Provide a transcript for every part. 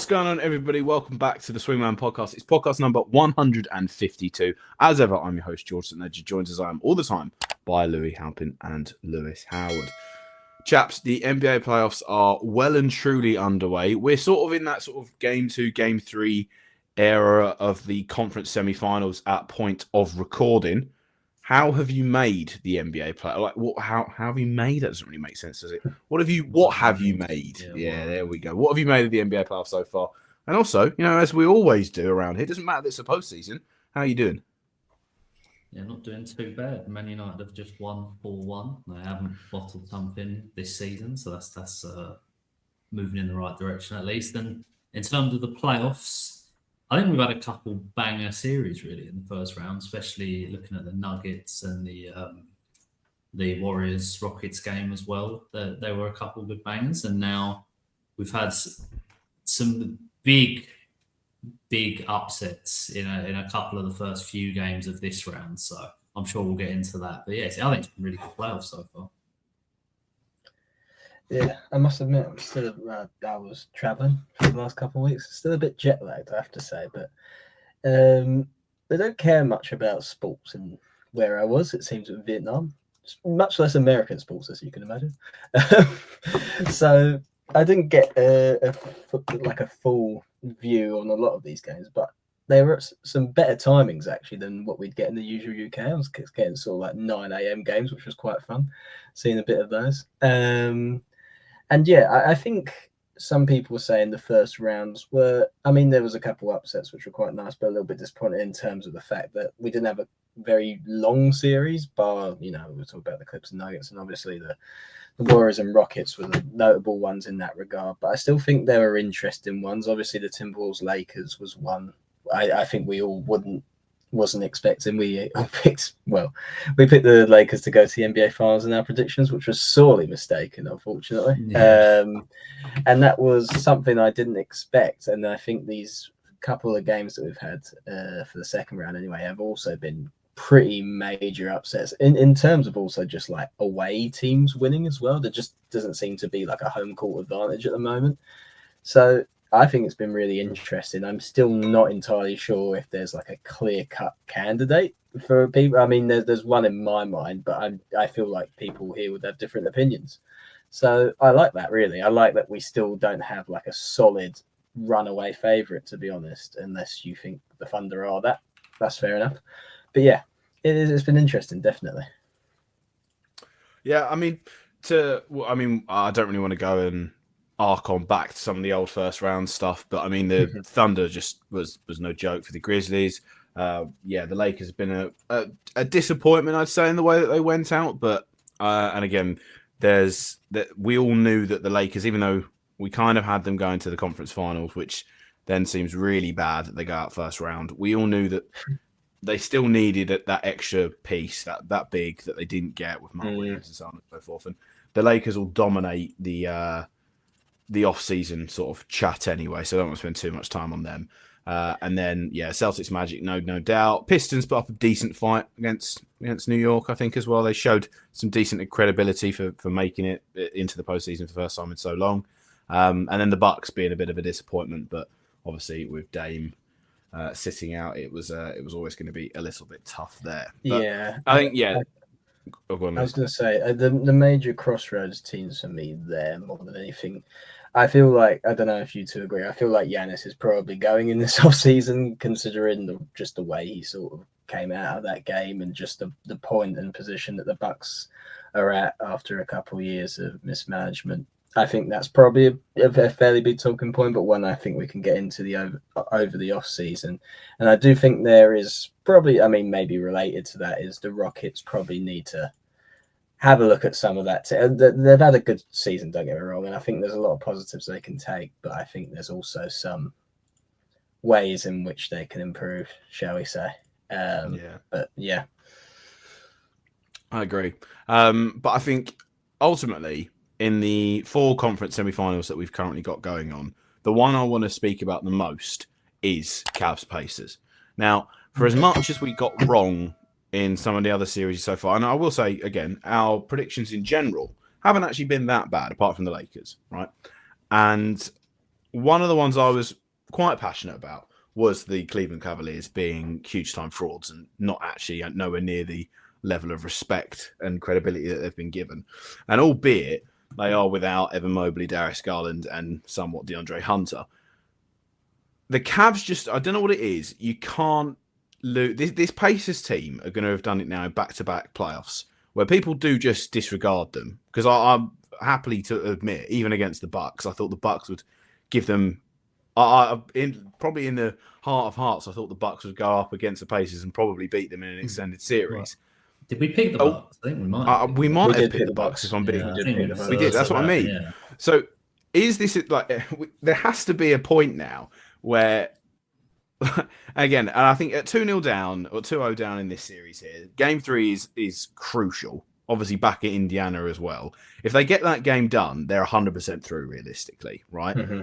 What's going on, everybody? Welcome back to the Swingman Podcast. It's podcast number 152. As ever, I'm your host, George St. Ledger, joined as I am all the time by Louis Halpin and Lewis Howard. Chaps, the NBA playoffs are well and truly underway. We're sort of in that sort of game 2, game 3 era of the conference semi-finals at point of recording. How have you made the NBA play? Like, how have you made? That doesn't really make sense, does it? What have you made? Yeah, there we go. What have you made of the NBA playoffs so far? And also, as we always do around here, it doesn't matter that it's a postseason. How are you doing? Yeah, not doing too bad. Man United have just won 4-1. They haven't bottled something this season, so that's moving in the right direction at least. And in terms of the playoffs, I think we've had a couple banger series really in the first round, especially looking at the Nuggets and the Warriors-Rockets game as well. There were a couple good bangers, and now we've had some big upsets in a couple of the first few games of this round. So I'm sure we'll get into that. But yeah, I think it's been really good playoffs so far. Yeah, I must admit, I'm still. I was traveling for the last couple of weeks. Still a bit jet lagged, I have to say. But they don't care much about sports and where I was. It seems in Vietnam, much less American sports, as you can imagine. So I didn't get a full view on a lot of these games, but there were some better timings actually than what we'd get in the usual UK. I was getting sort of like 9 a.m. games, which was quite fun, seeing a bit of those. And yeah, I think some people were saying the first rounds were, there was a couple upsets which were quite nice, but a little bit disappointing in terms of the fact that we didn't have a very long series, bar, we were talking about the Clips and Nuggets, and obviously the Warriors and Rockets were the notable ones in that regard. But I still think there were interesting ones. Obviously, the Timberwolves Lakers was one I think we all wasn't expecting. We picked the Lakers to go to the NBA Finals in our predictions, which was sorely mistaken, unfortunately. Yeah. And that was something I didn't expect. And I think these couple of games that we've had for the second round anyway have also been pretty major upsets in terms of also just like away teams winning as well. There just doesn't seem to be like a home court advantage at the moment. So I think it's been really interesting. I'm still not entirely sure if there's like a clear-cut candidate for people. There's one in my mind, but I feel like people here would have different opinions. So I like that, really. I like that we still don't have like a solid runaway favourite, to be honest, unless you think the Thunder are that. That's fair enough. But yeah, it's been interesting, definitely. Yeah, I don't really want to go and arc on back to some of the old first round stuff, but the Thunder just was no joke for the Grizzlies. The Lakers have been a disappointment, I'd say, in the way that they went out. But and again, we all knew that the Lakers, even though we kind of had them going to the conference finals, which then seems really bad that they go out first round. We all knew that they still needed that extra piece, that big that they didn't get with Mark Williams and so on and so forth. And the Lakers will dominate the off-season sort of chat anyway, so I don't want to spend too much time on them. And then, Celtics Magic, no doubt. Pistons put up a decent fight against New York, I think, as well. They showed some decent credibility for making it into the postseason for the first time in so long. And then the Bucks being a bit of a disappointment, but obviously with Dame sitting out, it was always going to be a little bit tough there. But I think, I was going to say, the major crossroads teams for me there more than anything. I feel like, I don't know if you two agree, I feel like Giannis is probably going in this offseason, considering just the way he sort of came out of that game and just the point and position that the Bucks are at after a couple of years of mismanagement. I think that's probably a fairly big talking point, but one I think we can get into over the off season. And I do think there is probably, maybe related to that is the Rockets probably need to have a look at some of that. They've had a good season, don't get me wrong, and I think there's a lot of positives they can take, but I think there's also some ways in which they can improve, shall we say. But yeah. I agree. But I think ultimately, in the 4 conference semi-finals that we've currently got going on, the one I want to speak about the most is Cavs Pacers. Now, for as much as we got wrong in some of the other series so far, and I will say, again, our predictions in general haven't actually been that bad, apart from the Lakers, right? And one of the ones I was quite passionate about was the Cleveland Cavaliers being huge time frauds and not actually nowhere near the level of respect and credibility that they've been given. And albeit they are without Evan Mobley, Darius Garland, and somewhat DeAndre Hunter, the Cavs just, I don't know what it is. You can't lose. This Pacers team are going to have done it now in back-to-back playoffs where people do just disregard them. Because I'm happily to admit, even against the Bucks, I thought the Bucks would give them. Probably in the heart of hearts, I thought the Bucks would go up against the Pacers and probably beat them in an extended series. Did we pick the Bucks? I think we might. We might have picked the Bucks if I'm being. We did. That's what I mean. Yeah. So is this like there has to be a point now where again, and I think at 2-0 down or 2-0 down in this series here, game 3 is crucial. Obviously back at Indiana as well. If they get that game done, they're 100% through realistically, right? Mm-hmm.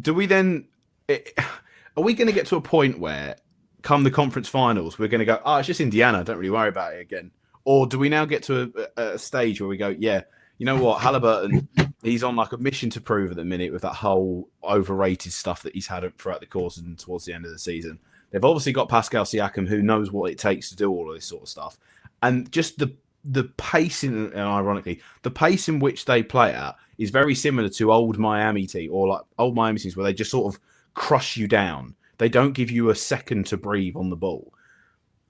Do we then? Are we going to get to a point where, come the conference finals, we're going to go, it's just Indiana, don't really worry about it again? Or do we now get to a stage where we go, yeah, you know what, Halliburton, he's on like a mission to prove at the minute with that whole overrated stuff that he's had throughout the course and towards the end of the season. They've obviously got Pascal Siakam, who knows what it takes to do all of this sort of stuff. And just the pace, and ironically, the pace in which they play at is very similar to old Miami team, or like old Miami teams where they just sort of crush you down. They don't give you a second to breathe on the ball.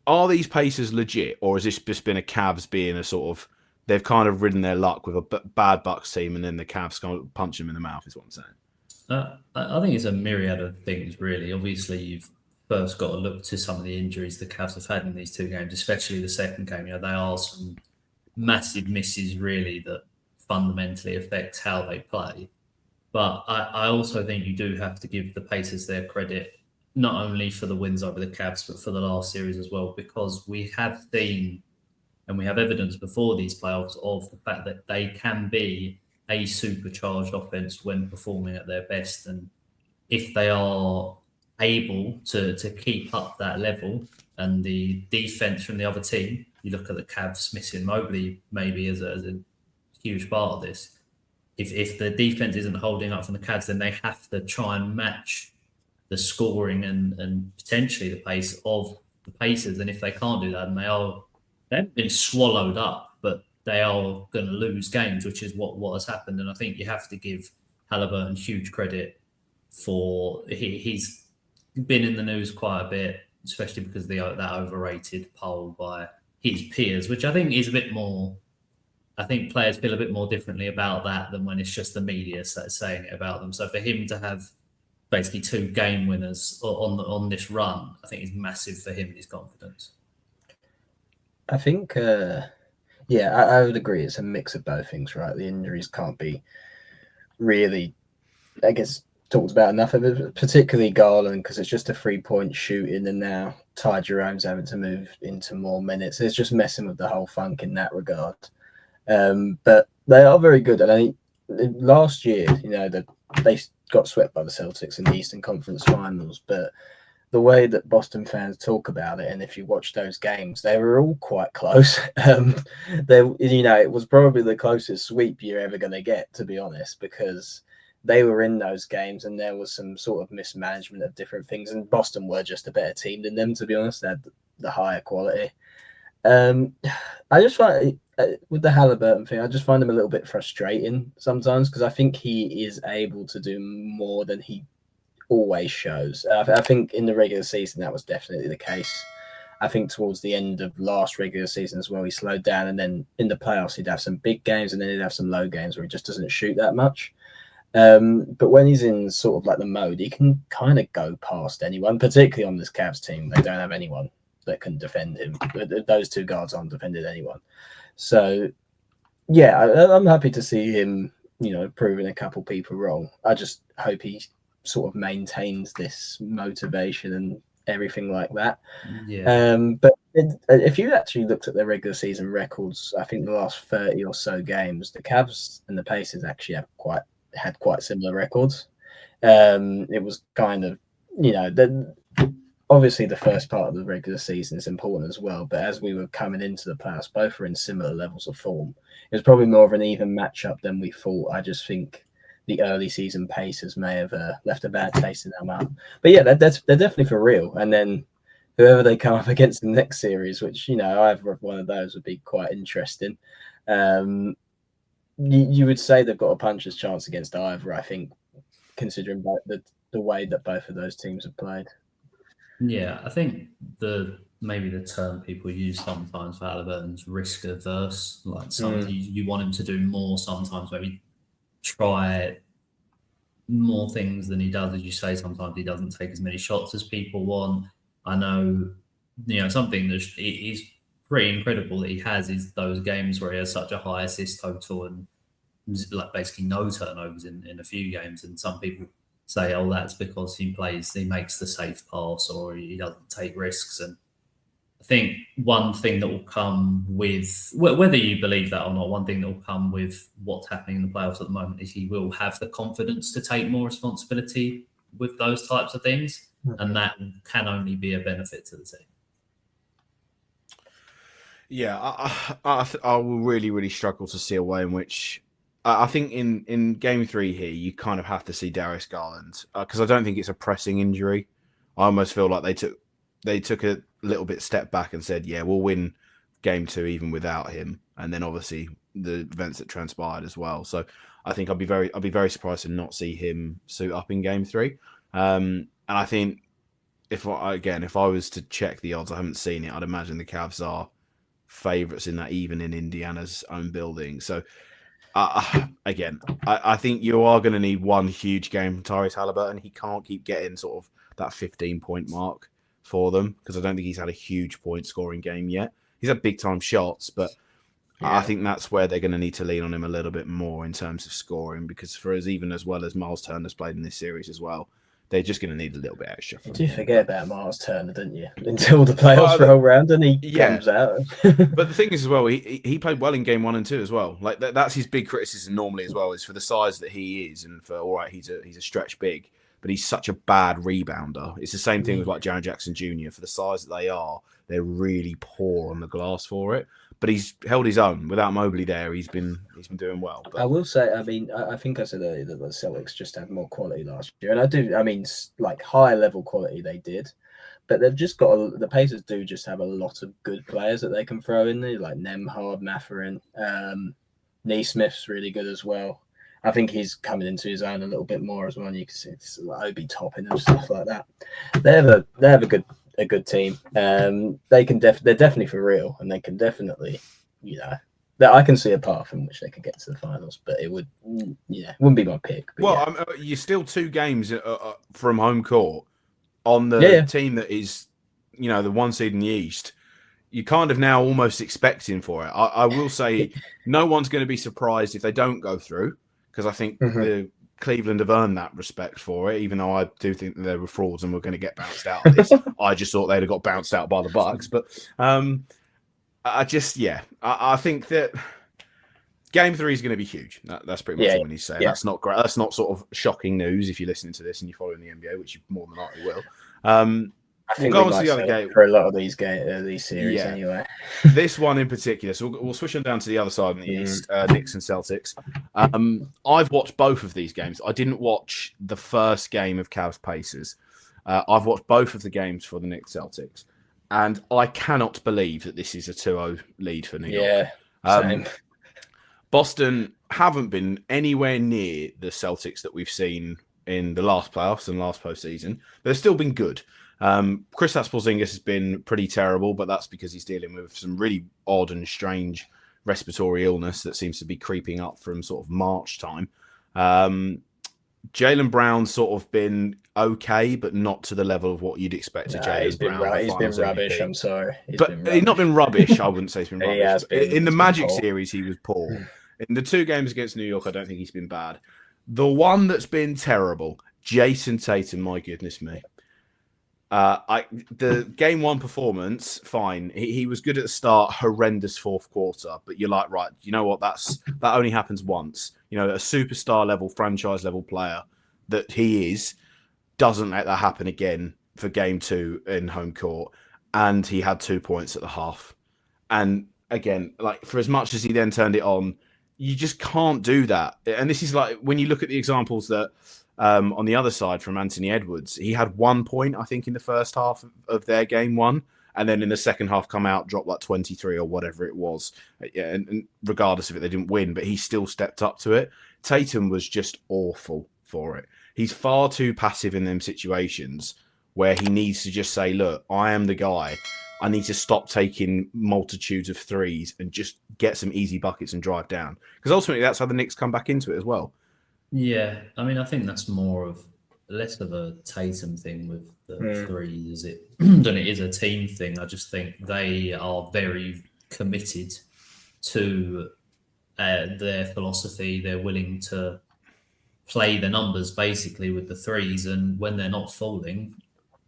Are these Pacers legit, or has this just been a Cavs being a sort of, they've kind of ridden their luck with a bad Bucks team and then the Cavs kind of punch them in the mouth, is what I'm saying? I think it's a myriad of things, really. Obviously, you've first got to look to some of the injuries the Cavs have had in these 2 games, especially the second game. You know, they are some massive misses, really, that fundamentally affects how they play. But I also think you do have to give the Pacers their credit, not only for the wins over the Cavs, but for the last series as well, because we have seen and we have evidence before these playoffs of the fact that they can be a supercharged offense when performing at their best. And if they are able to keep up that level, and the defense from the other team, you look at the Cavs missing Mobley maybe as a huge part of this. If the defense isn't holding up from the Cavs, then they have to try and match the scoring and potentially the pace of the Pacers. And if they can't do that, and they've been swallowed up, but they are going to lose games, which is what has happened. And I think you have to give Halliburton huge credit for he's been in the news quite a bit, especially because of that overrated poll by his peers, which I think is a bit more. I think players feel a bit more differently about that than when it's just the media saying it about them. So for him to have basically 2 game winners on this run, I think is massive for him and his confidence. I think, I would agree. It's a mix of both things, right? The injuries can't be really, I guess, talked about enough of it, particularly Garland, because it's just a 3-point shooting, and now Ty Jerome's having to move into more minutes. It's just messing with the whole funk in that regard. But they are very good. And I think last year, they got swept by the Celtics in the Eastern Conference Finals, but the way that Boston fans talk about it, and if you watch those games, they were all quite close. It was probably the closest sweep you're ever going to get, to be honest, because they were in those games and there was some sort of mismanagement of different things, and Boston were just a better team than them, to be honest. They had the higher quality. I just find with the Halliburton thing, I just find him a little bit frustrating sometimes, because I think he is able to do more than he always shows. I think in the regular season that was definitely the case. I think towards the end of last regular season as well, he slowed down, and then in the playoffs he'd have some big games and then he'd have some low games where he just doesn't shoot that much. But when he's in sort of like the mode, he can kind of go past anyone, particularly on this Cavs team. They don't have anyone that can defend him. Those 2 guards aren't defending anyone. So, yeah, I'm happy to see him, proving a couple people wrong. I just hope he sort of maintains this motivation and everything like that. Yeah. But if you actually looked at their regular season records, I think the last 30 or so games, the Cavs and the Pacers actually had quite similar records. It was kind of, obviously the first part of the regular season is important as well, but as we were coming into the playoffs, both were in similar levels of form. It was probably more of an even matchup than we thought. I just think the early season paces may have left a bad taste in their mouth. But yeah, they're definitely for real. And then whoever they come up against in the next series, which, you know, either one of those would be quite interesting. You would say they've got a puncher's chance against either, I think, considering the way that both of those teams have played. Yeah, I think maybe the term people use sometimes for Halliburton's risk averse. Like sometimes you want him to do more, sometimes maybe try more things than he does. As you say, sometimes he doesn't take as many shots as people want. I know, you know, something that is pretty incredible that he has is those games where he has such a high assist total and like basically no turnovers in a few games. And some people say, oh, that's because he makes the safe pass or he doesn't take risks. And I think one thing that will come with, whether you believe that or not, one thing that will come with what's happening in the playoffs at the moment is he will have the confidence to take more responsibility with those types of things. And that can only be a benefit to the team. Yeah, I will really, really struggle to see a way in which I think in game 3 here you kind of have to see Darius Garland because I don't think it's a pressing injury. I almost feel like they took a little bit step back and said, yeah, we'll win game 2 even without him, and then obviously the events that transpired as well. So I think I'd be very surprised to not see him suit up in game 3. And I think if I was to check the odds, I haven't seen it. I'd imagine the Cavs are favourites in that, even in Indiana's own building. So I think you are going to need one huge game from Tyrese Halliburton. He can't keep getting sort of that 15-point mark for them because I don't think he's had a huge point scoring game yet. He's had big time shots, but I think that's where they're going to need to lean on him a little bit more in terms of scoring, because for us, even as well as Miles Turner's played in this series as well, they're just going to need a little bit extra. You do forget about Miles Turner, didn't you? Until the playoffs roll around and he comes out. But the thing is as well, he played well in game 1 and 2 as well. Like that's his big criticism normally as well, is for the size that he is, and for all right, he's a stretch big, but he's such a bad rebounder. It's the same thing with like Jaren Jackson Jr. For the size that they are, they're really poor on the glass for it. But he's held his own without Mobley there. He's been doing well. But I will say, I mean, I think I said earlier that the Celtics just had more quality last year, and I mean, like higher level quality they did, but they've just got the Pacers do just have a lot of good players that they can throw in there, like Nembhard, Mathurin, Neesmith's really good as well. I think he's coming into his own a little bit more as well. And you can see it's like Obi Toppin and stuff like that. They have a good team. They're definitely for real, and they can definitely, you know, that I can see a path in which they could get to the finals. But it wouldn't be my pick. Well, you're still 2 games from home court on the team that is, you know, the 1 seed in the East. You're kind of now almost expecting for it. I will say no one's going to be surprised if they don't go through, because I think the Cleveland have earned that respect for it, even though I do think that they were frauds and were going to get bounced out of this. I just thought they'd have got bounced out by the Bucks. But I think that game 3 is going to be huge. That's pretty much all we need to say. That's not great. That's not sort of shocking news if you're listening to this and you're following the NBA, which you more than likely will. I think we'll go on to the other game for a lot of these series anyway. This one in particular. So we'll switch on down to the other side in the East, Knicks and Celtics. I've watched both of these games. I didn't watch the first game of Cavs Pacers. I've watched both of the games for the Knicks Celtics, and I cannot believe that this is a 2-0 lead for New York. Same. Boston haven't been anywhere near the Celtics that we've seen in the last playoffs and last postseason. They've still been good. Kristaps Porzingis has been pretty terrible, but that's because he's dealing with some really odd and strange respiratory illness that seems to be creeping up from sort of March time. Jaylen Brown's sort of been okay, but not to the level of what you'd expect of Jaylen Brown. He's been rubbish. MVP. I'm sorry. He's not been rubbish. I wouldn't say he's been rubbish. In the Magic poor. Series, he was poor. In the 2 games against New York, I don't think he's been bad. The one that's been terrible, Jason Tatum, my goodness me. The game 1 performance, fine. He was good at the start, horrendous 4th quarter. But you're like, right, you know what? That only happens once. You know, a superstar level, franchise level player that he is doesn't let that happen again for game 2 in home court. And he had 2 points at the half. And again, like for as much as he then turned it on, you just can't do that. And this is like when you look at the examples that on the other side from Anthony Edwards, he had 1 point, I think, in the first half of their game one. And then in the second half, come out, drop like 23 or whatever it was. Yeah, and regardless of it, they didn't win, but he still stepped up to it. Tatum was just awful for it. He's far too passive in them situations where he needs to just say, look, I am the guy. I need to stop taking multitudes of threes and just get some easy buckets and drive down. Because ultimately, that's how the Knicks come back into it as well. Yeah, I mean, I think that's less of a Tatum thing with the threes than it is a team thing. I just think they are very committed to their philosophy. They're willing to play the numbers basically with the threes, and when they're not falling,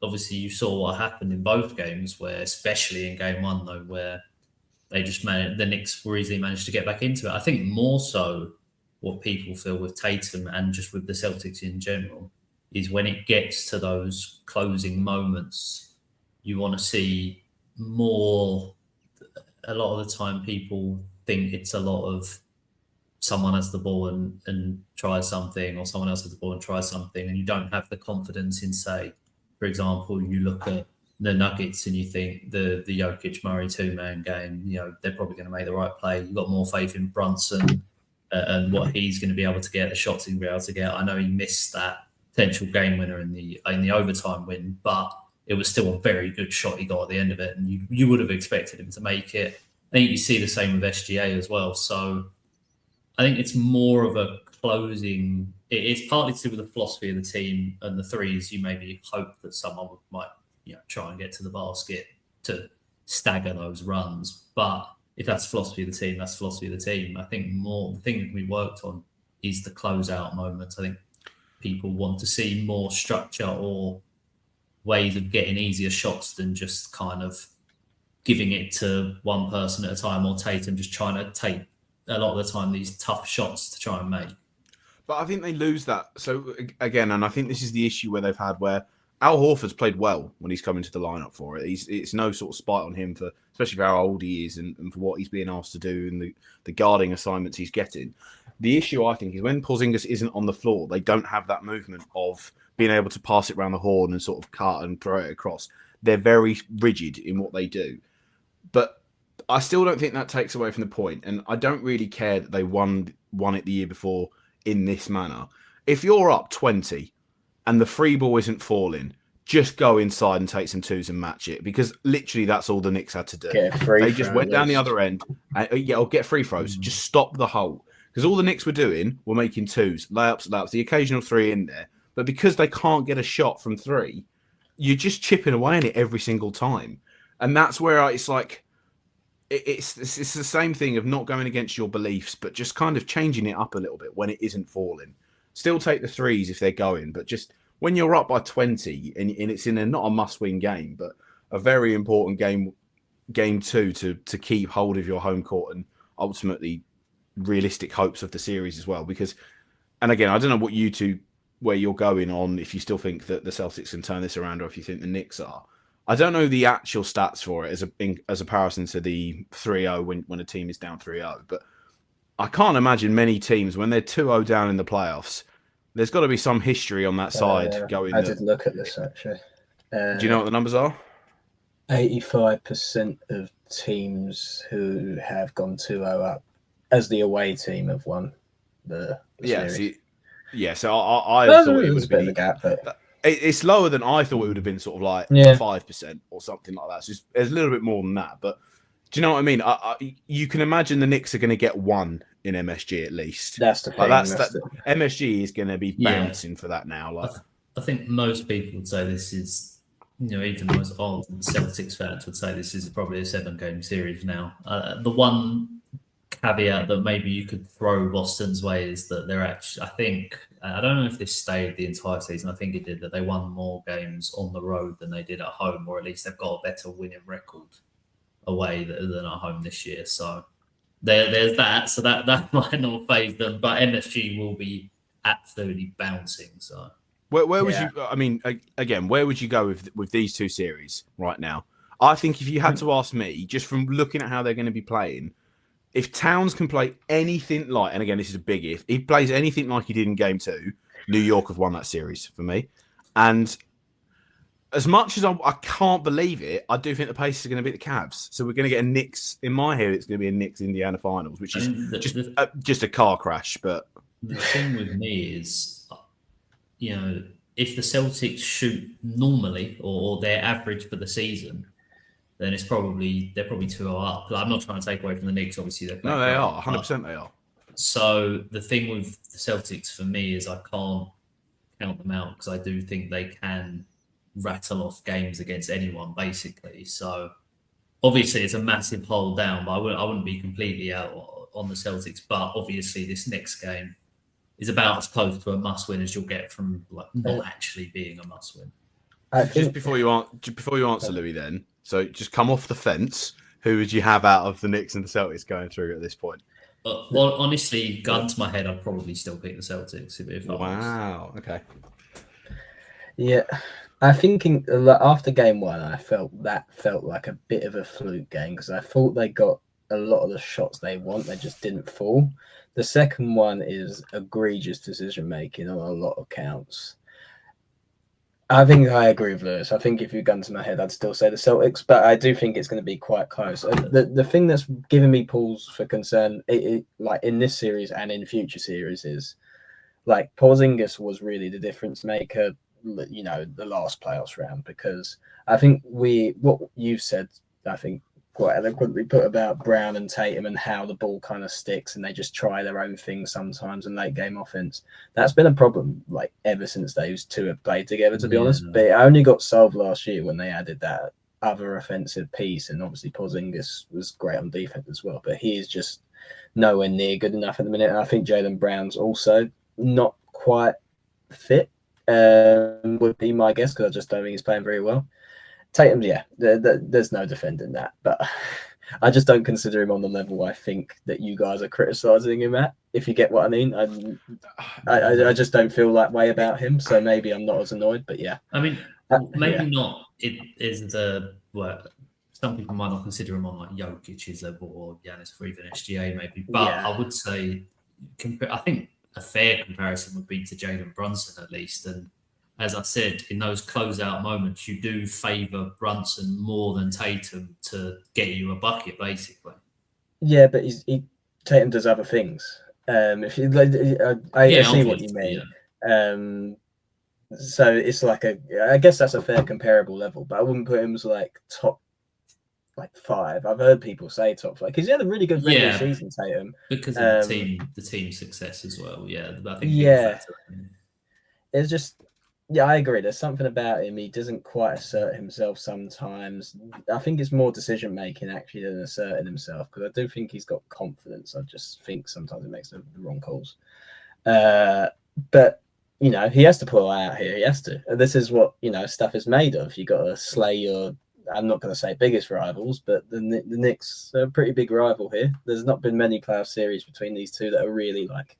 obviously you saw what happened in both games, where especially in game one though, where they just the Knicks were easily managed to get back into it. I think more so what people feel with Tatum and just with the Celtics in general is when it gets to those closing moments, you want to see more. A lot of the time people think it's a lot of someone has the ball and tries something, or someone else has the ball and tries something, and you don't have the confidence in, say, for example, you look at the Nuggets and you think the Jokic Murray 2-man game, they're probably going to make the right play. You've got more faith in Brunson and what he's going to be able to get, the shots he's going to be able to get. I know he missed that potential game winner in the overtime win, but it was still a very good shot he got at the end of it, and you would have expected him to make it. I think you see the same with SGA as well. So I think it's more of a closing. It's partly to do with the philosophy of the team and the threes. You maybe hope that someone might try and get to the basket to stagger those runs. But if that's philosophy of the team, that's philosophy of the team. I think the thing that can be worked on is the closeout moments. I think people want to see more structure or ways of getting easier shots than just kind of giving it to one person at a time, or Tatum just trying to take a lot of the time these tough shots to try and make. But I think they lose that. So again, and I think this is the issue where they've had where Al Horford's played well when he's come into the lineup for it. It's no sort of spite on him especially for how old he is and for what he's being asked to do and the guarding assignments he's getting. The issue, I think, is when Porzingis isn't on the floor, they don't have that movement of being able to pass it around the horn and sort of cut and throw it across. They're very rigid in what they do. But I still don't think that takes away from the point. And I don't really care that they won it the year before in this manner. If you're up 20 and the free ball isn't falling, just go inside and take some twos and match it, because literally that's all the Knicks had to do. They just went down the other end or get free throws. Just stop the hole, because all the Knicks were doing were making twos, layups, the occasional three in there. But because they can't get a shot from three, you're just chipping away at it every single time. And that's where it's like, it's the same thing of not going against your beliefs, but just kind of changing it up a little bit when it isn't falling. Still take the threes if they're going, but just when you're up by 20 and it's in not a must-win game, but a very important game two to keep hold of your home court and ultimately realistic hopes of the series as well. Because, and again, I don't know what you two, where you're going on, if you still think that the Celtics can turn this around or if you think the Knicks are. I don't know the actual stats for it as a comparison to the 3-0 when a team is down 3-0, but I can't imagine many teams when they're 2-0 down in the playoffs. There's got to be some history on that side going. I did look at this actually. Do you know what the numbers are? 85% of teams who have gone 2-0 up as the away team have won the series. So I thought it would have been a gap, but it's lower than I thought it would have been, sort of like 5% or something like that. So it's a little bit more than that. But do you know what I mean? You can imagine the Knicks are going to get one in MSG at least. That's the thing. MSG is going to be bouncing for that now. Like, I think most people would say this is, even the most old Celtics fans would say this is probably a 7-game series now. The one caveat that maybe you could throw Boston's way is that they're actually, I don't know if this stayed the entire season. I think it did, that they won more games on the road than they did at home, or at least they've got a better winning record away than at home this year. So there's that. So that might not faze them, but MSG will be absolutely bouncing. So where would you? I mean, again, where would you go with these two series right now? I think if you had to ask me, just from looking at how they're going to be playing, if Towns can play anything like, and again, this is a big if he plays anything like he did in Game 2, New York have won that series for me. And as much as I can't believe it, I do think the Pacers are going to beat the Cavs. So we're going to get a Knicks, in my head, it's going to be a Knicks Indiana finals, which is just a car crash. But the thing with me is, if the Celtics shoot normally or their average for the season, then they're probably 2-0 up. Like, I'm not trying to take away from the Knicks. Obviously, they are 100%. They are. So the thing with the Celtics for me is I can't count them out because I do think they can rattle off games against anyone, basically. So obviously it's a massive hole down, but I wouldn't be completely out on the Celtics. But obviously this next game is about as close to a must-win as you'll get from not actually being a must-win. Just before you answer, Louis, then, so just come off the fence. Who would you have out of the Knicks and the Celtics going through at this point? Well, honestly, gun to my head, I'd probably still pick the Celtics if I was. Wow. Okay. Yeah. I think after game 1, I felt like a bit of a fluke game because I thought they got a lot of the shots they want. They just didn't fall. The second one is egregious decision making on a lot of counts. I think I agree with Lewis. I think if you gun to my head, I'd still say the Celtics, but I do think it's going to be quite close. The thing that's giving me pause for concern, like in this series and in future series, is like Porzingis was really the difference maker. The last playoffs round, because I think what you've said, I think quite eloquently put about Brown and Tatum and how the ball kind of sticks and they just try their own thing sometimes in late game offense. That's been a problem like ever since those two have played together, to be honest. But it only got solved last year when they added that other offensive piece, and obviously Porzingis was great on defense as well, but he is just nowhere near good enough at the minute. And I think Jaylen Brown's also not quite fit. Would be my guess because I just don't think he's playing very well. Tatum, there's no defending that, but I just don't consider him on the level I think that you guys are criticizing him at. If you get what I mean, I just don't feel that way about him. So maybe I'm not as annoyed, but yeah. I mean, maybe not. It is some people might not consider him on like Jokic's level or Giannis or even SGA maybe, but I would say I think a fair comparison would be to Jalen Brunson at least. And as I said, in those closeout moments, you do favour Brunson more than Tatum to get you a bucket, basically. Yeah, but Tatum does other things. If you, I see what you mean. Yeah. So it's like I guess that's a fair comparable level, but I wouldn't put him as like top 5. I've heard people say top 5 because he had a really good regular season, Tatum, because of the team success as well. Yeah, I think it's just I agree. There's something about him. He doesn't quite assert himself sometimes. I think it's more decision making actually than asserting himself because I do think he's got confidence. I just think sometimes it makes the wrong calls. But he has to pull out here. He has to. This is what stuff is made of. You got to slay your. I'm not going to say biggest rivals, but the Knicks are a pretty big rival here. There's not been many playoff series between these two that are really like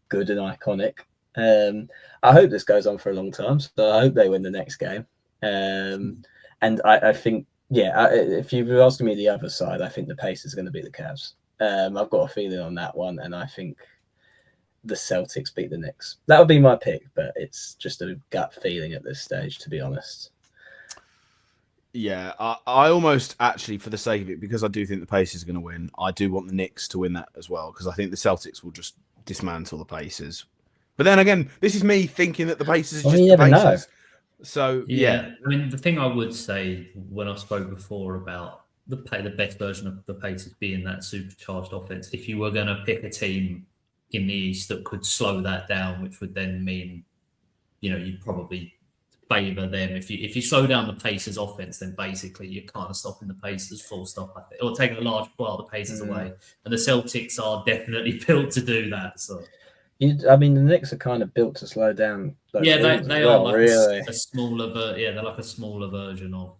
good and iconic. I hope this goes on for a long time, so I hope they win the next game. And I think, if you were asking me the other side, I think the Pacers are going to beat the Cavs. I've got a feeling on that one, and I think the Celtics beat the Knicks. That would be my pick, but it's just a gut feeling at this stage, to be honest. Yeah, I almost actually, for the sake of it, because I do think the Pacers are going to win, I do want the Knicks to win that as well, because I think the Celtics will just dismantle the Pacers. But then again, this is me thinking that the Pacers are just the Pacers. So, yeah. I mean, the thing I would say when I spoke before about the best version of the Pacers being that supercharged offense, if you were going to pick a team in the East that could slow that down, which would then mean, you'd probably favour them. If you slow down the Pacers offense, then basically you're kind of stopping the Pacers full stop, I think, or taking a large part of the Pacers away. And the Celtics are definitely built to do that. So. The Knicks are kind of built to slow down. They are like really a smaller, they're like a smaller version of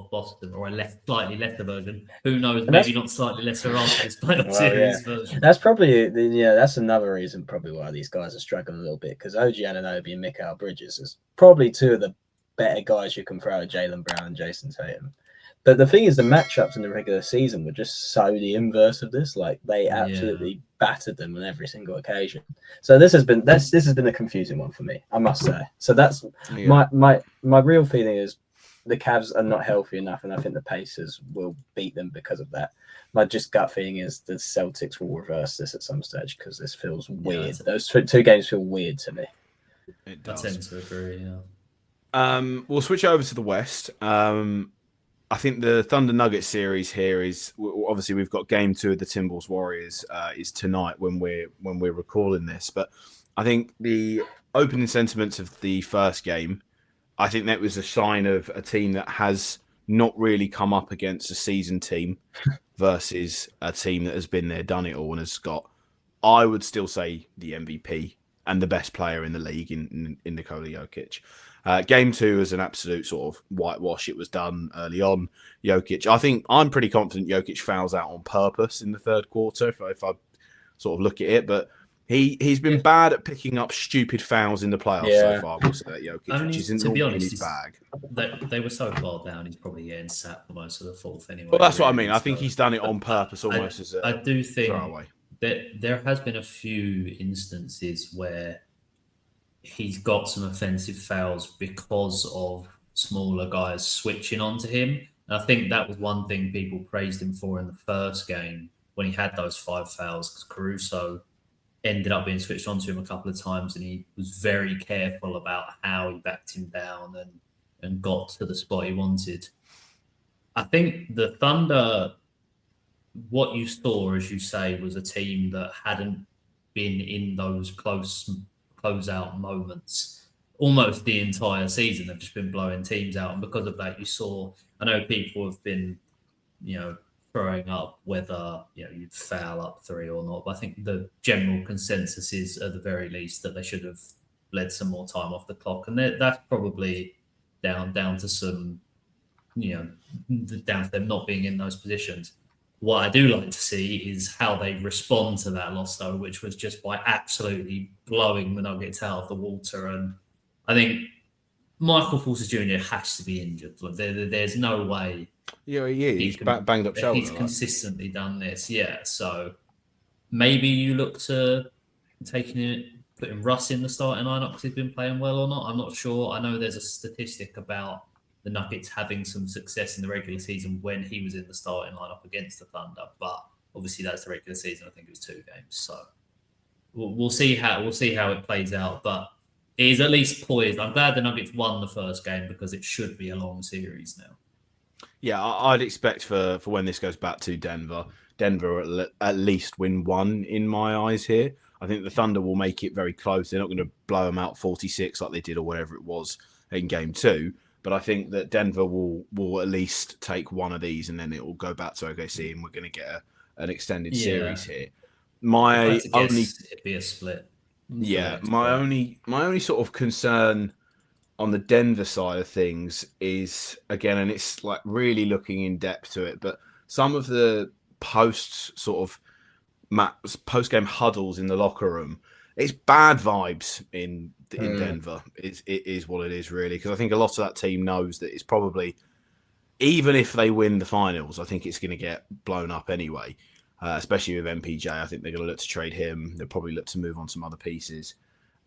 Boston, or a slightly lesser version. Who knows? And maybe not slightly lesser after this playoff series version. That's probably that's another reason probably why these guys are struggling a little bit, because OG Anunoby and Mikal Bridges is probably two of the better guys you can throw at Jaylen Brown and Jason Tatum. But the thing is, the matchups in the regular season were just so the inverse of this. Like they absolutely battered them on every single occasion. So this has been a confusing one for me, I must say. So that's my real feeling is the Cavs are not healthy enough, and I think the Pacers will beat them because of that. My just gut feeling is the Celtics will reverse this at some stage because this feels weird. Those two games feel weird to me. It does. I tend to agree. Yeah. We'll switch over to the West. I think the Thunder Nuggets series here is obviously we've got game 2 of the Timberwolves Warriors is tonight when we're recording this. But I think the opening sentiments of the first game, I think that was a sign of a team that has not really come up against a seasoned team versus a team that has been there, done it all, and has got, I would still say, the MVP and the best player in the league in Nikola Jokic. Game 2 was an absolute sort of whitewash. It was done early on. Jokic, I think I'm pretty confident Jokic fouls out on purpose in the third quarter if I sort of look at it. But he's been bad at picking up stupid fouls in the playoffs so far. We'll say that Jokic, which isn't to be normally honest, in his bag. They were so far down. He's probably getting sat for most of the fourth anyway. Well, that's what I mean. I think he's done it on purpose, almost as a I do think throwaway. that there has been a few instances where he's got some offensive fouls because of smaller guys switching onto him. And I think that was one thing people praised him for in the first game when he had those 5 fouls, because Caruso ended up being switched onto him a couple of times, and he was very careful about how he backed him down and got to the spot he wanted. I think the Thunder, what you saw, as you say, was a team that hadn't been in those closeout moments almost the entire season. They've just been blowing teams out, and because of that, you saw, I know people have been, throwing up whether you'd foul up 3 or not, but I think the general consensus is at the very least that they should have led some more time off the clock, and that's probably down to some down to them not being in those positions. What I do like to see is how they respond to that loss, though, which was just by absolutely blowing the Nuggets out of the water. And I think Michael Porter Jr. has to be injured. Like, there's no way. Yeah, he's banged up shoulder. He's consistently done this, so maybe you look to putting Russ in the starting lineup because he's been playing well or not. I'm not sure. I know there's a statistic about the Nuggets having some success in the regular season when he was in the starting lineup against the Thunder, but obviously that's the regular season. I think it was 2 games, so we'll see how it plays out. But it is at least poised. I'm glad the Nuggets won the first game because it should be a long series now. Yeah, I'd expect for when this goes back to Denver will at least win 1 in my eyes here. I think the Thunder will make it very close. They're not going to blow them out 46 like they did or whatever it was in game 2. But I think that Denver will at least take 1 of these, and then it will go back to OKC, and we're going to get an extended series here. It'd be a split. Yeah, my only sort of concern on the Denver side of things is, again, and it's like really looking in depth to it, but some of the post-game huddles in the locker room, it's bad vibes in Denver. It is what it is, really, because I think a lot of that team knows that it's probably, even if they win the finals, I think it's going to get blown up anyway, especially with MPJ. I think they're going to look to trade him. They'll probably look to move on some other pieces.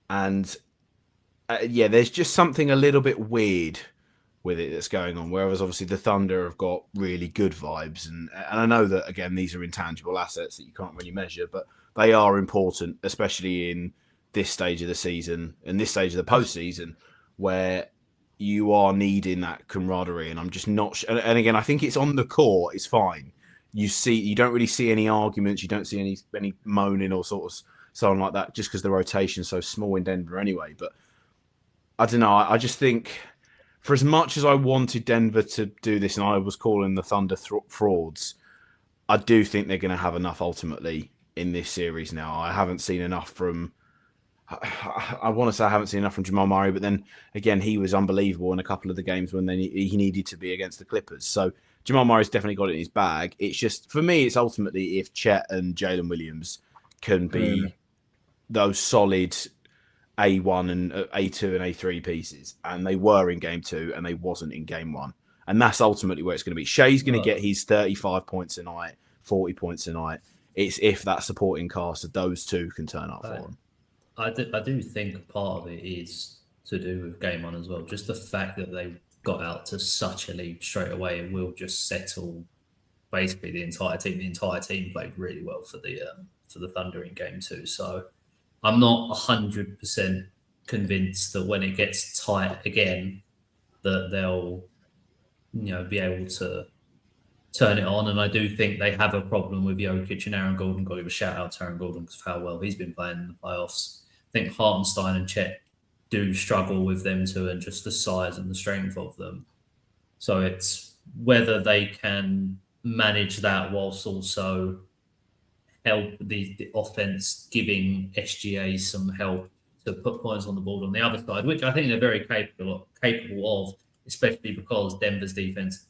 And there's just something a little bit weird with it that's going on, whereas obviously the Thunder have got really good vibes. And I know that, again, these are intangible assets that you can't really measure, but they are important, especially in this stage of the season and this stage of the postseason where you are needing that camaraderie. And I'm just not and again, I think it's on the court, it's fine. You don't really see any arguments. You don't see any moaning or sort of something like that, just because the rotation's so small in Denver anyway. But I don't know. I just think for as much as I wanted Denver to do this and I was calling the Thunder frauds, I do think they're going to have enough ultimately in this series now. I haven't seen enough from... I want to say I haven't seen enough from Jamal Murray, but then again, he was unbelievable in a couple of the games when he needed to be against the Clippers. So Jamal Murray's definitely got it in his bag. It's just, for me, it's ultimately if Chet and Jalen Williams can be those solid A1 and A2 and A3 pieces, and they were in game 2 and they wasn't in game 1. And that's ultimately where it's going to be. Shea's going to get his 35 points a night, 40 points a night. It's if that supporting cast of those two can turn up for him. I do think part of it is to do with game 1 as well. Just the fact that they got out to such a lead straight away will just settle basically the entire team. The entire team played really well for the Thunder in game 2. So I'm not 100% convinced that when it gets tight again, that they'll be able to turn it on. And I do think they have a problem with Jokic and Aaron Gordon. Got to give a shout out to Aaron Gordon because of how well he's been playing in the playoffs. I think Hartenstein and Chet do struggle with them too, and just the size and the strength of them. So it's whether they can manage that whilst also help the offense, giving SGA some help to put points on the board on the other side, which I think they're very capable of, especially because Denver's defense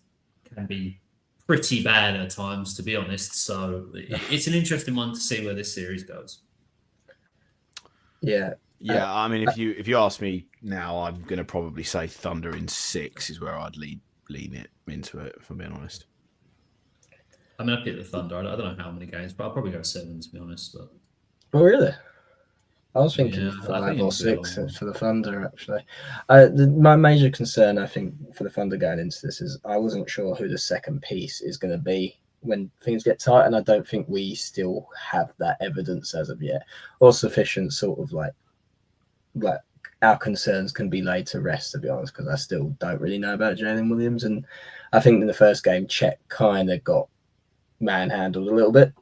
can be pretty bad at times, to be honest. So it's an interesting one to see where this series goes. Yeah. I mean, if you ask me now, I'm going to probably say Thunder in 6 is where I'd lean it into it, if I'm being honest. I mean, I picked the Thunder. I don't know how many games, but I'll probably go 7, to be honest. But Oh, really? I was thinking 5 or 6 for the Thunder, actually. My major concern, I think, for the Thunder going into this is I wasn't sure who the second piece is going to be when things get tight, and I don't think we still have that evidence as of yet, or sufficient sort of like our concerns can be laid to rest, to be honest, because I still don't really know about Jalen Williams. And I think in the first game, Chet kind of got manhandled a little bit.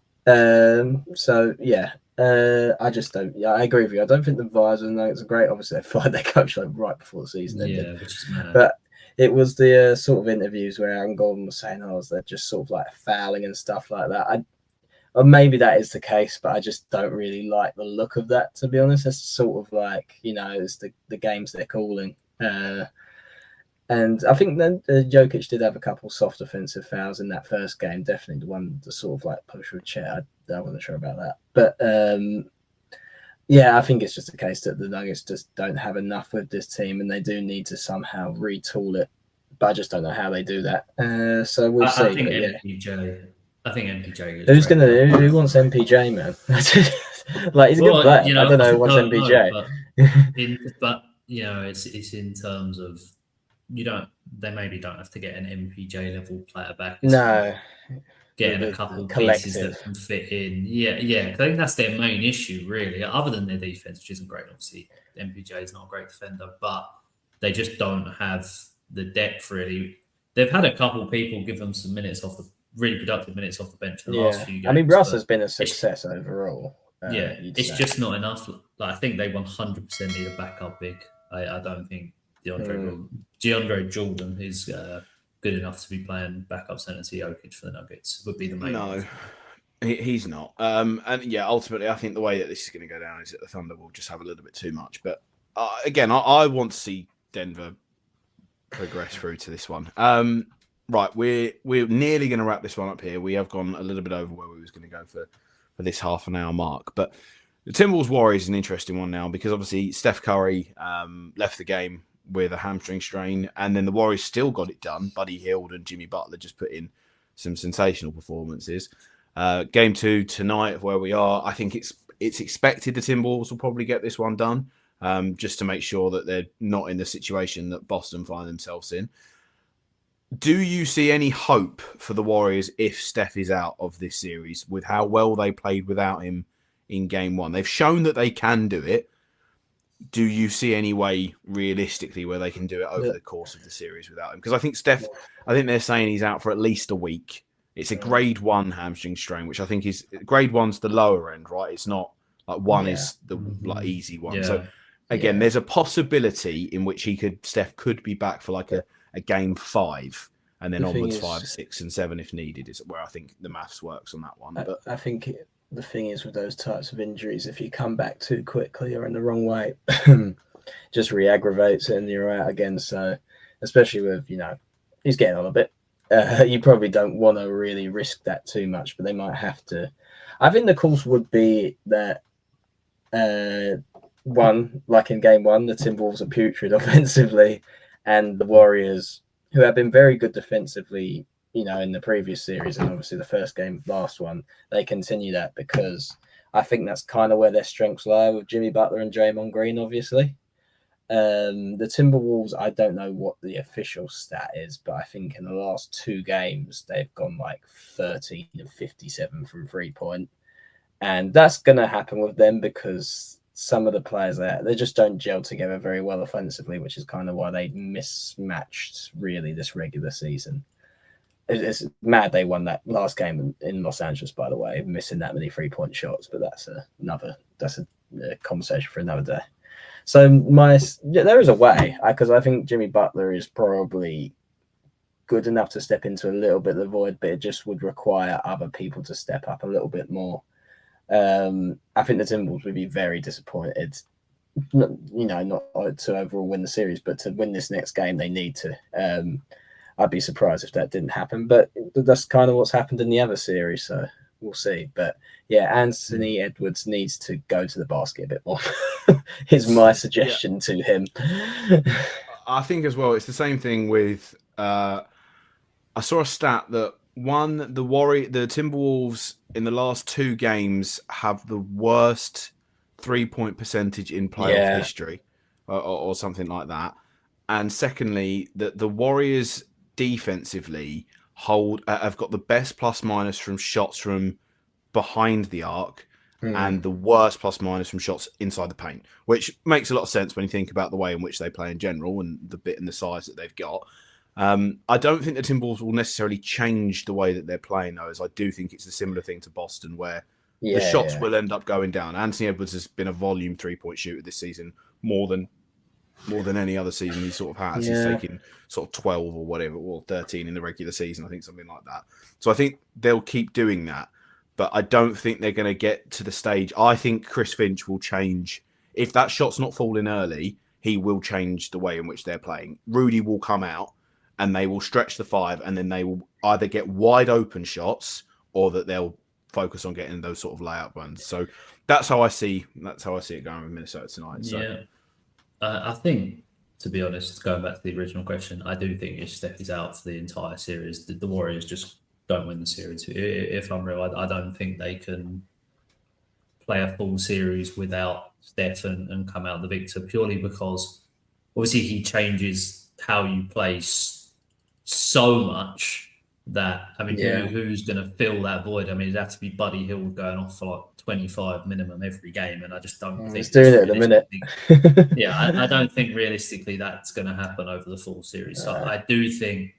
So, yeah. I just don't. Yeah, I agree with you. I don't think the Vibes and Nuggets are great. Obviously, they fired their coach like right before the season ended. Which is mad. But it was the sort of interviews where Aaron Gordon was saying, they're just sort of like fouling and stuff like that. Or maybe that is the case, but I just don't really like the look of that, to be honest. It's sort of like, it's the games they're calling. And I think then Jokic did have a couple soft offensive fouls in that first game. Definitely the one to sort of like push with Chet. I wasn't sure about that. But I think it's just a case that the Nuggets just don't have enough with this team and they do need to somehow retool it. But I just don't know how they do that. So we'll see. I think MPJ. Who wants MPJ, man? Like he's a good player. I don't know who wants MPJ. But it's in terms of they maybe don't have to get an MPJ level player back. No. Getting a couple of pieces that can fit in. I think that's their main issue, really, other than their defense, which isn't great. Obviously, MPJ is not a great defender, but they just don't have the depth, really. They've had a couple of people give them some minutes really productive minutes off the bench for the last few games. I mean, Russ has been a success overall. It's just not enough. Like, I think they 100% need a backup big. I don't think DeAndre Jordan is good enough to be playing backup center to Jokic for the Nuggets. Would be the main. No, he's not. Ultimately, I think the way that this is going to go down is that the Thunder will just have a little bit too much. But again, I want to see Denver progress through to this one. Right, we're nearly going to wrap this one up here. We have gone a little bit over where we was going to go for this half an hour mark. But the Timberwolves Warriors is an interesting one now because obviously Steph Curry left the game with a hamstring strain, and then the Warriors still got it done. Buddy Hield and Jimmy Butler just put in some sensational performances. Game 2 tonight, where we are, I think it's expected the Timberwolves will probably get this one done, just to make sure that they're not in the situation that Boston find themselves in. Do you see any hope for the Warriors if Steph is out of this series with how well they played without him in Game 1? They've shown that they can do it. Do you see any way realistically where they can do it over the course of the series without him? Because I think they're saying he's out for at least a week. It's a grade 1 hamstring strain, which I think is grade 1's the lower end, right? It's not like 1 is the easy one. Yeah. So again, there's a possibility in which Steph could be back for like a Game 5 and then onwards 5, 6, and 7 if needed is where I think the maths works on that one. But I think the thing is with those types of injuries, if you come back too quickly or in the wrong way, just re-aggravates it and you're out again. So especially with, he's getting on a bit. You probably don't want to really risk that too much, but they might have to. I think the course would be that one, like in game one, the Timberwolves are putrid offensively, and the Warriors, who have been very good defensively, in the previous series and obviously the first game, last one, they continue that because I think that's kind of where their strengths lie with Jimmy Butler and Draymond Green, obviously. The Timberwolves, I don't know what the official stat is, but I think in the last 2 games, they've gone like 13 of 57 from 3-point. And that's going to happen with them because some of the players there, they just don't gel together very well offensively, which is kind of why they mismatched really this regular season. It's mad they won that last game in Los Angeles, by the way, missing that many 3-point shots, but that's a conversation for another day. So there is a way, because I think Jimmy Butler is probably good enough to step into a little bit of the void, but it just would require other people to step up a little bit more. I think the Timberwolves would be very disappointed, not to overall win the series, but to win this next game, they need to. I'd be surprised if that didn't happen, but that's kind of what's happened in the other series, so we'll see. But yeah, Anthony Edwards needs to go to the basket a bit more. Is my suggestion to him. I think as well, it's the same thing with. I saw a stat that the Timberwolves in the last 2 games have the worst 3-point percentage in playoff history, or something like that. And secondly, that the Warriors defensively have got the best plus minus from shots from behind the arc and the worst plus minus from shots inside the paint, which makes a lot of sense when you think about the way in which they play in general and the bit and the size that they've got. I don't think the Timberwolves will necessarily change the way that they're playing, though, as I do think it's a similar thing to Boston, where the shots will end up going down. Anthony Edwards has been a volume 3-point shooter this season more than any other season he sort of has. He's taken sort of 12 or whatever, or 13 in the regular season, I think, something like that. So I think they'll keep doing that, but I don't think they're going to get to the stage. I think Chris Finch will change. If that shot's not falling early, he will change the way in which they're playing. Rudy will come out and they will stretch the 5, and then they will either get wide open shots or that they'll focus on getting those sort of layup runs. So that's how I see it going with Minnesota tonight. So. Yeah. I think, to be honest, going back to the original question, I do think if Steph is out for the entire series, the Warriors just don't win the series. If I'm real, I don't think they can play a full series without Steph and come out the victor, purely because obviously he changes how you play so much that, I mean, who's going to fill that void? I mean, it'd have to be Buddy Hill going off for like 25 minimum every game, and I just don't think he's doing it at the minute. I don't think realistically that's going to happen over the full series. So I do think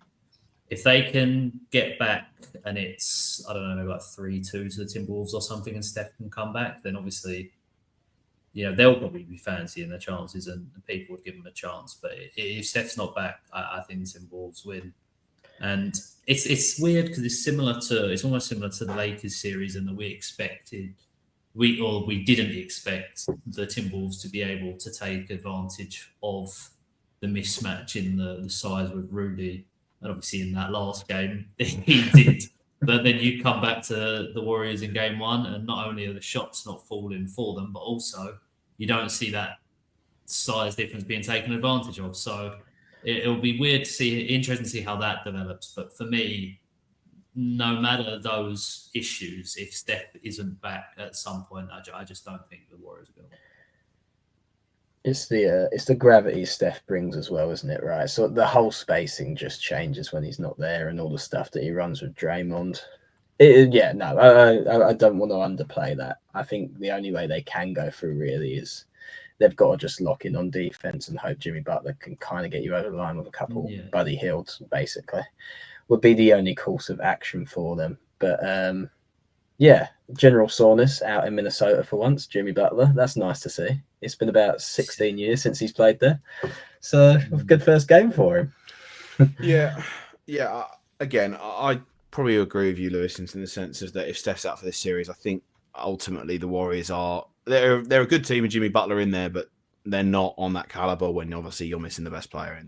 if they can get back and it's, I don't know, maybe like 3-2 to the Timberwolves or something, and Steph can come back, then obviously, they'll probably be fancying their chances and people would give them a chance. But if Steph's not back, I think the Timberwolves win. And it's weird because it's almost similar to the Lakers series, and that we didn't expect the Timberwolves to be able to take advantage of the mismatch in the size with Rudy. And obviously in that last game, he did. But then you come back to the Warriors in game 1, and not only are the shots not falling for them, but also you don't see that size difference being taken advantage of. So it'll be interesting to see how that develops. But for me, no matter those issues, if Steph isn't back at some point, I just don't think the Warriors are going to win. It's the gravity Steph brings as well, isn't it? Right. So the whole spacing just changes when he's not there, and all the stuff that he runs with Draymond. I don't want to underplay that. I think the only way they can go through really is they've got to just lock in on defense and hope Jimmy Butler can kind of get you over the line with a couple Buddy Hills, basically, would be the only course of action for them. But general soreness out in Minnesota for once, Jimmy Butler. That's nice to see. It's been about 16 years since he's played there. So a good first game for him. Yeah. Again, I probably agree with you, Lewis, in the sense of that if Steph's out for this series, I think ultimately the Warriors they're a good team with Jimmy Butler in there, but they're not on that caliber when obviously you're missing the best player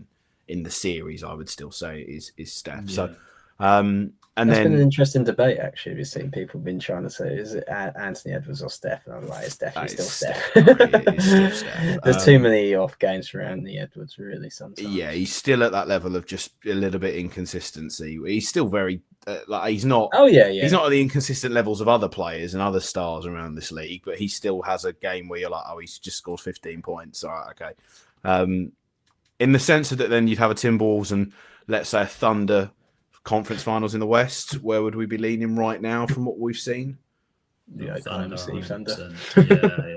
in the series. I would still say is Steph. Yeah. So And That's been an then interesting debate, actually. We've seen people been trying to say, is it Anthony Edwards or Steph? And I'm like, it's definitely still it's Steph. It is still Steph. There's too many off games for Anthony Edwards, really, sometimes. Yeah, he's still at that level of just a little bit inconsistency. He's still very he's not. Oh yeah. He's not at the inconsistent levels of other players and other stars around this league, but he still has a game where you're like, oh, he's just scored 15 points. All right, okay. In the sense that then you'd have a Timberwolves and let's say a Thunder conference finals in the West, where would we be leaning right now from what we've seen? Yeah, I can't see Thunder. Yeah, definitely.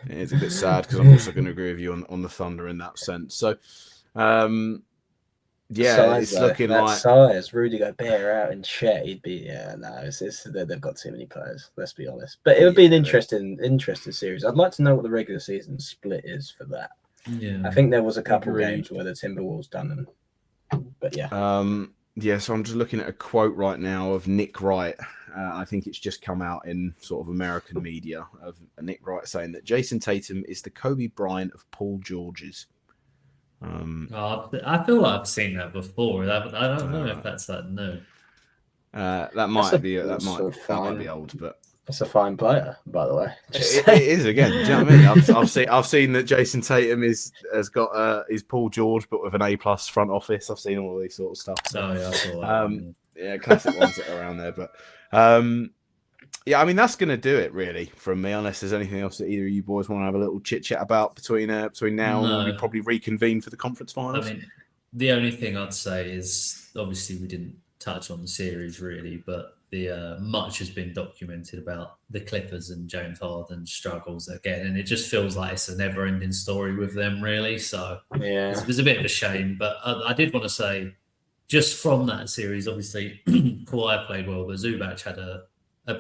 It's a bit sad because I'm also going to agree with you on the Thunder in that sense. So, yeah, size, it's though. looking that like size. Rudy Gobert out in Chet, he'd be they've got too many players. Let's be honest. But it would be an interesting series. I'd like to know what the regular season split is for that. Yeah, I think there was a couple Agreed. games where the Timberwolves done them, but yeah. Yeah, so I'm just looking at a quote right now of Nick Wright. I think it's just come out in sort of American media of Nick Wright saying that Jason Tatum is the Kobe Bryant of Paul George's. I feel like I've seen that before. I don't know if that's that new. That might be old, but That's a fine player, by the way. it is again. Do you know what I mean? I've seen that Jason Tatum has got is Paul George, but with an A+ front office. I've seen all these sort of stuff. So, Oh yeah, I saw that. yeah, classic ones that are around there. But yeah, I mean that's going to do it really from me. Unless there's anything else that either of you boys want to have a little chit chat about between now and when we probably reconvene for the conference finals. I mean, the only thing I'd say is obviously we didn't touch on the series really, but the much has been documented about the Clippers and James Harden's struggles again, and it just feels like it's a never-ending story with them really. So yeah, it was a bit of a shame, but I did want to say, just from that series, obviously Kawhi played well, but Zubac had a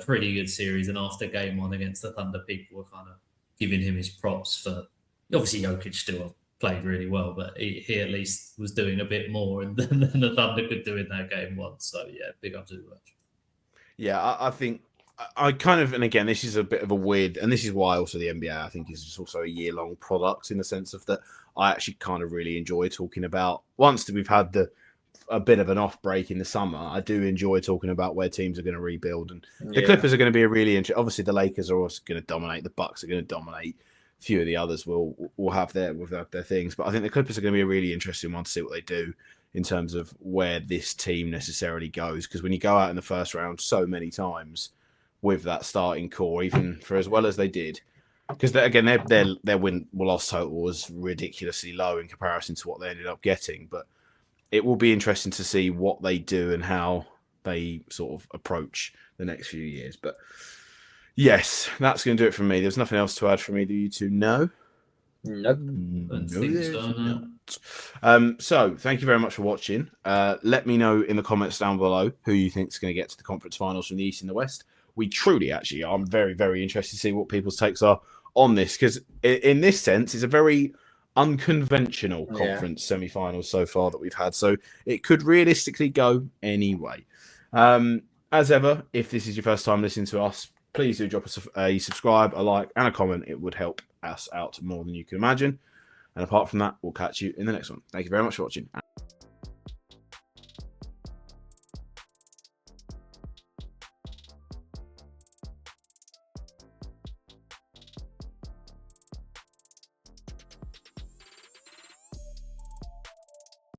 pretty good series, and after game one against the Thunder, people were kind of giving him his props for. Obviously, Jokic still played really well, but he at least was doing a bit more than the Thunder could do in that game one. So yeah, big up Zubac. Yeah, I think I kind of, and again, this is a bit of a weird, and this is why also the NBA, I think, is just also a year-long product in the sense of that I actually kind of really enjoy talking about, once that we've had a bit of an off break in the summer, I do enjoy talking about where teams are going to rebuild. And the Clippers are going to be a really interesting, obviously the Lakers are also going to dominate, the Bucks are going to dominate, a few of the others will have their things, but I think the Clippers are going to be a really interesting one to see what they do in terms of where this team necessarily goes. Because when you go out in the first round so many times with that starting core, even for as well as they did, because again, their win-loss total was ridiculously low in comparison to what they ended up getting. But it will be interesting to see what they do and how they sort of approach the next few years. But yes, that's going to do it from me. There's nothing else to add from either you two. No? Nope. So thank you very much for watching. Let me know in the comments down below who you think is going to get to the conference finals from the East and the West. We truly actually are. I'm very, very interested to see what people's takes are on this, because in this sense, it's a very unconventional conference semi-finals so far that we've had. So it could realistically go anyway. As ever, if this is your first time listening to us, please do drop us a subscribe, a like, and a comment. It would help us out more than you can imagine. And apart from that, we'll catch you in the next one. Thank you very much for watching.